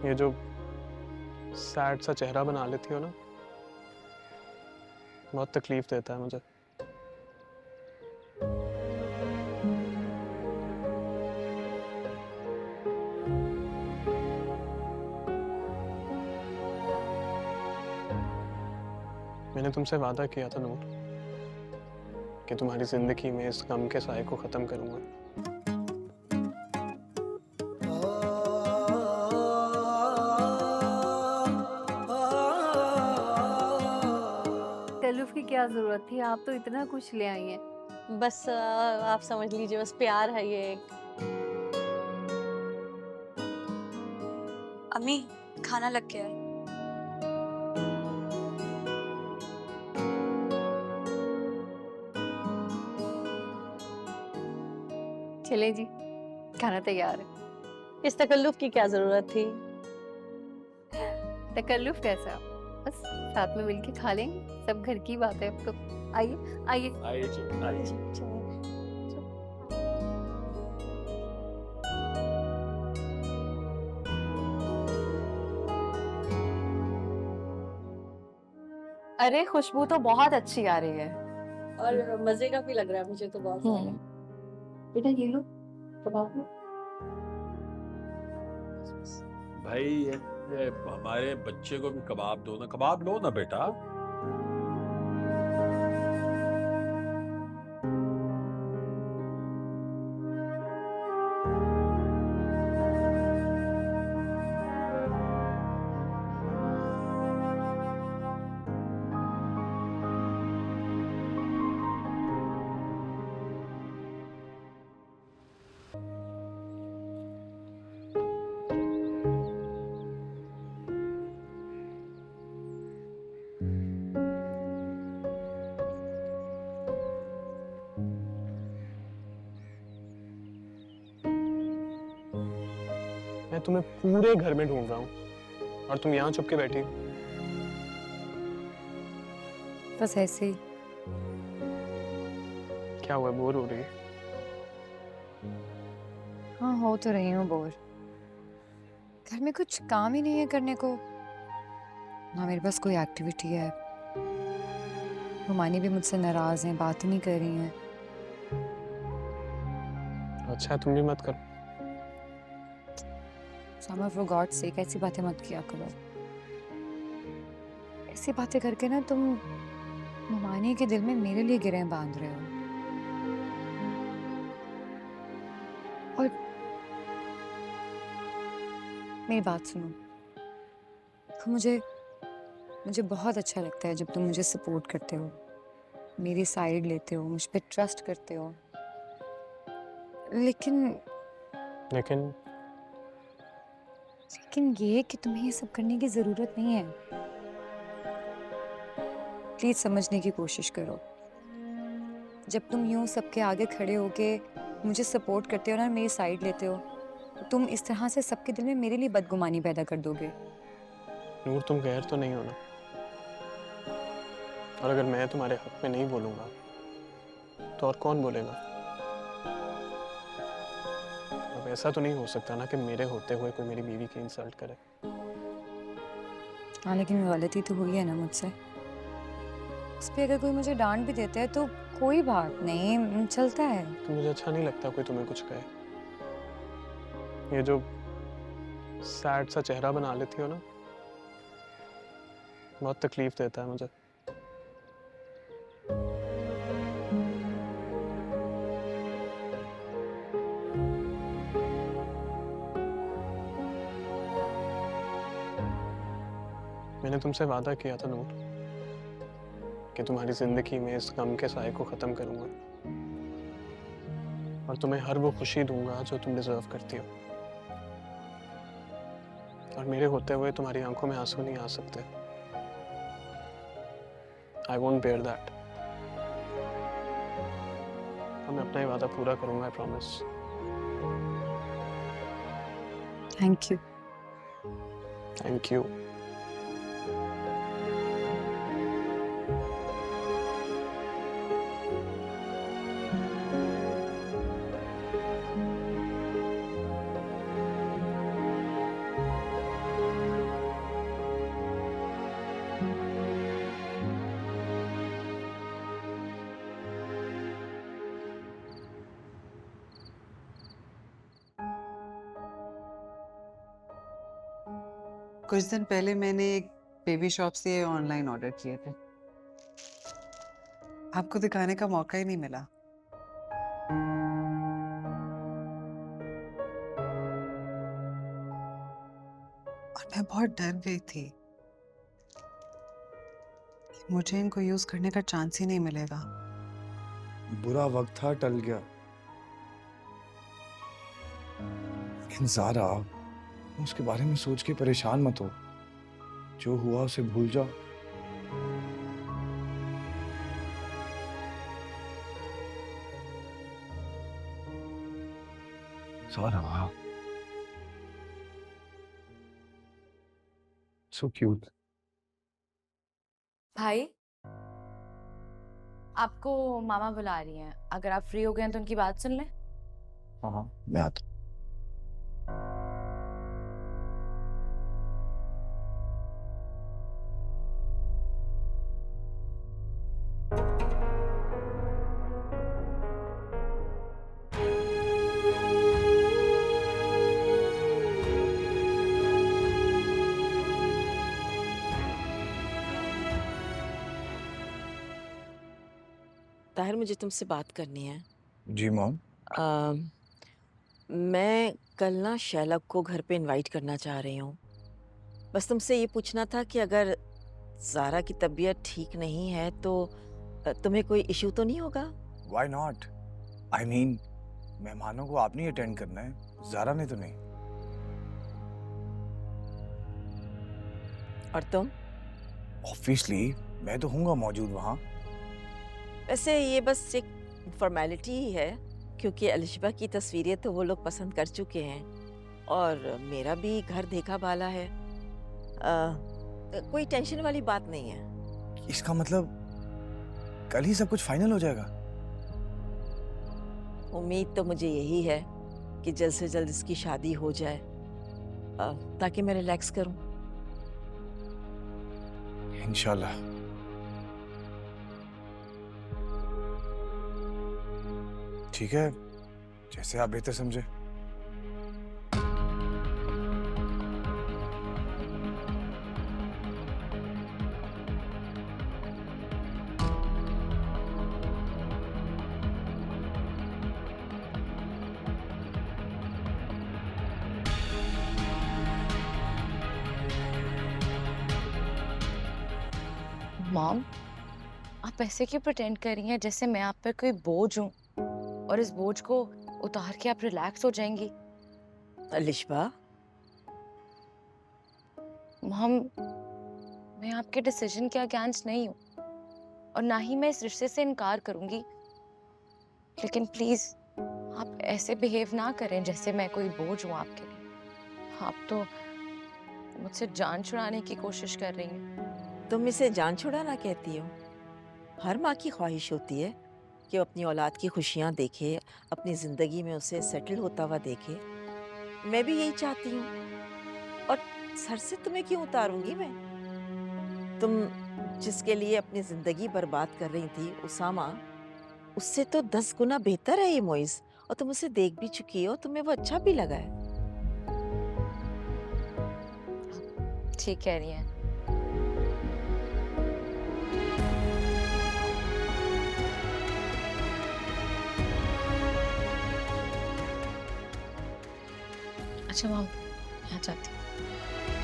ये जो सैड सा चेहरा बना लेती हो ना, बहुत तकलीफ देता है मुझे। मैंने तुमसे वादा किया था नूर कि तुम्हारी जिंदगी में इस गम के साए को खत्म करूंगा। तकल्लुफ़ की क्या ज़रूरत थी? आप तो इतना कुछ ले आई हैं। बस आप समझ लीजिए, बस प्यार है ये एक। अम्मी, खाना लग गया है। चलें जी, खाना तैयार है। इस तकल्लुफ़ की क्या ज़रूरत थी? तकल्लुफ़ कैसा? बस साथ में मिलके खा लेंगे, सब घर की बात है अब तो। आइए, आइए। आइए जी, आइए जी। अरे खुशबू तो बहुत अच्छी आ रही है। और मज़े का भी लग रहा है मुझे तो बहुत ज़्यादा। बेटा ये लो, कबाब लो। भाई ये हमारे बच्चे को भी कबाब दो ना, कबाब लो ना बेटा। मैं तुम्हें पूरे घर में ढूंढ रहा हूँ और तुम यहाँ चुप के बैठी हो। बस ऐसे ही। क्या हुआ, बोर हो रही है? हाँ, हो तो रही हूँ बोर। घर में कुछ काम ही नहीं है करने को, ना मेरे पास कोई एक्टिविटी है। रुमानी भी मुझसे नाराज हैं, बात ही नहीं कर रही हैं। अच्छा तुम भी मत करो। समर फॉर गॉड सेक ऐसी बातें मत किया करो। ऐसी बातें करके ना तुम रुमानी के दिल में मेरे लिए गिरें बांध रहे हो। और मेरी बात सुनो, तो मुझे बहुत अच्छा लगता है जब तुम मुझे सपोर्ट करते हो, मेरी साइड लेते हो, मुझ पे ट्रस्ट करते हो। लेकिन लेकिन लेकिन ये कि तुम्हें ये सब करने की जरूरत नहीं है। प्लीज समझने की कोशिश करो। जब तुम यूं सबके आगे खड़े होके मुझे सपोर्ट करते हो ना, मेरी साइड लेते हो, तो तुम इस तरह से सबके दिल में मेरे लिए बदगुमानी पैदा कर दोगे। नूर तुम गैर तो नहीं हो ना? और अगर मैं तुम्हारे हक में नहीं बोलूंगा तो और कौन बोलेगा? अब ऐसा तो नहीं हो सकता ना कि मेरे होते हुए कोई मेरी बीवी की इंसल्ट करे। हाँ, लेकिन गलती तो हुई है ना मुझसे। उस पे अगर कोई मुझे डांट भी देता है तो कोई बात नहीं, चलता है। तो मुझे अच्छा नहीं लगता कोई तुम्हें कुछ कहे। ये जो सैड सा चेहरा बना लेती हो ना, बहुत तकलीफ देता है मुझे। मैंने तुमसे वादा किया था नूर कि तुम्हारी जिंदगी में इस गम के साए को खत्म करूंगा और तुम्हें हर वो खुशी दूंगा जो तुम डिजर्व करती हो। और मेरे होते हुए तुम्हारी आंखों में आंसू नहीं आ सकते। I won't bear that. और मैं अपना ही वादा पूरा करूंगा, I promise. Thank you. Thank you. कुछ दिन पहले मैंने एक बेबी शॉप से ऑनलाइन ऑर्डर किए थे। आपको दिखाने का मौका ही नहीं मिला। और मैं बहुत डर गई थी कि मुझे इनको यूज करने का चांस ही नहीं मिलेगा। बुरा वक्त था, टल गया। लेकिन ज़ारा, उसके बारे में सोच के परेशान मत हो। जो हुआ उसे भूल जाओ। Zaara, so cute. भाई, आपको मामा बुला रही हैं। अगर आप फ्री हो गए हैं तो उनकी बात सुन लें। हाँ, मैं आता हूँ। ताहिर, मुझे तुमसे बात करनी है। जी मॉम। मैं कल ना शैलक को घर पे इनवाइट करना चाह रही हूँ। बस तुमसे ये पूछना था कि अगर ज़ारा की तबीयत ठीक नहीं है तो तुम्हें कोई इशू तो नहीं होगा? Why not? I mean, मेहमानों को आपने अटेंड करना है, ज़ारा ने तो नहीं। और तुम? Obviously, मैं तो हूँगा मौजूद वहाँ। वैसे ये बस एक फॉर्मेलिटी ही है, क्योंकि अलिशबा की तस्वीरें तो वो लोग पसंद कर चुके हैं और मेरा भी घर देखा भाला है। कोई टेंशन वाली बात नहीं है। इसका मतलब कल ही सब कुछ फाइनल हो जाएगा? उम्मीद तो मुझे यही है कि जल्द से जल्द इसकी शादी हो जाए, ताकि मैं रिलैक्स करूं। इंशाल्लाह। ठीक है, जैसे आप बेहतर समझे। मॉम, आप ऐसे क्यों प्रिटेंड कर रही हैं जैसे मैं आप पर कोई बोझ हूँ और इस बोझ को उतार के आप रिलैक्स हो जाएंगी? अलिशबा, मॉम, मैं आपके डिसीजन के अगेंस्ट नहीं हूँ और ना ही मैं इस रिश्ते से इनकार करूंगी, लेकिन प्लीज आप ऐसे बिहेव ना करें जैसे मैं कोई बोझ हूँ आपके लिए। आप तो मुझसे जान छुड़ाने की कोशिश कर रही हैं। तुम इसे जान छुड़ाना कहती हो? हर माँ की ख्वाहिश होती है कि वो अपनी औलाद की खुशियाँ देखे, अपनी ज़िंदगी में उसे सेटल होता हुआ देखे। मैं भी यही चाहती हूँ, और सर से तुम्हें क्यों उतारूंगी मैं? तुम जिसके लिए अपनी ज़िंदगी बर्बाद कर रही थी, उसामा, उससे तो 10 गुना बेहतर है ये मोइज़, और तुम उसे देख भी चुकी हो, तुम्हें वो अच्छा भी लगा है। ठीक कह रही हैं। अच्छा मॉम, मैं जाती हूँ।